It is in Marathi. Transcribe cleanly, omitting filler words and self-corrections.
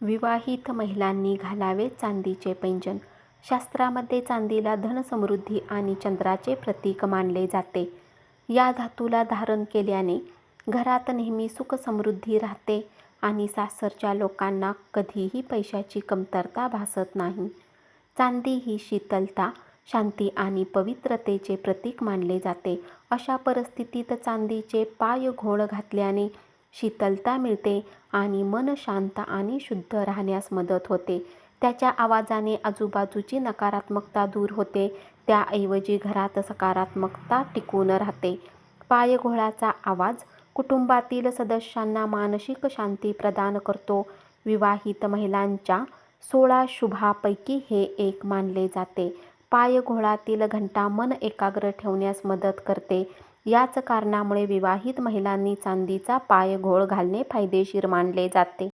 विवाहित महिलांनी घालावे चांदीचे पैंजण. शास्त्रामध्ये चांदीला धनसमृद्धी आणि चंद्राचे प्रतीक मानले जाते. या धातूला धारण केल्याने घरात नेहमी सुख-समृद्धी राहते आणि सासरच्या लोकांना कधीही पैशाची कमतरता भासत नाही. चांदी ही शीतलता, शांती आणि पवित्रतेचे प्रतीक मानले जाते. अशा परिस्थितीत चांदीचे पायघोळ घातल्याने शीतलता मिळते आणि मन शांत आणि शुद्ध राहण्यास मदत होते. त्याच्या आवाजाने आजूबाजूची नकारात्मकता दूर होते, त्याऐवजी घरात सकारात्मकता टिकून राहते. पायघोळाचा आवाज कुटुंबातील सदस्यांना मानसिक शांती प्रदान करतो. विवाहित महिलांच्या 16 शुभांपैकी हे एक मानले जाते. पायघोळातील घंटा मन एकाग्र ठेवण्यास मदत करते. याच कारणामुळे विवाहित महिलांनी चांदीचा पायघोळ घालणे फायदेशीर मानले जाते.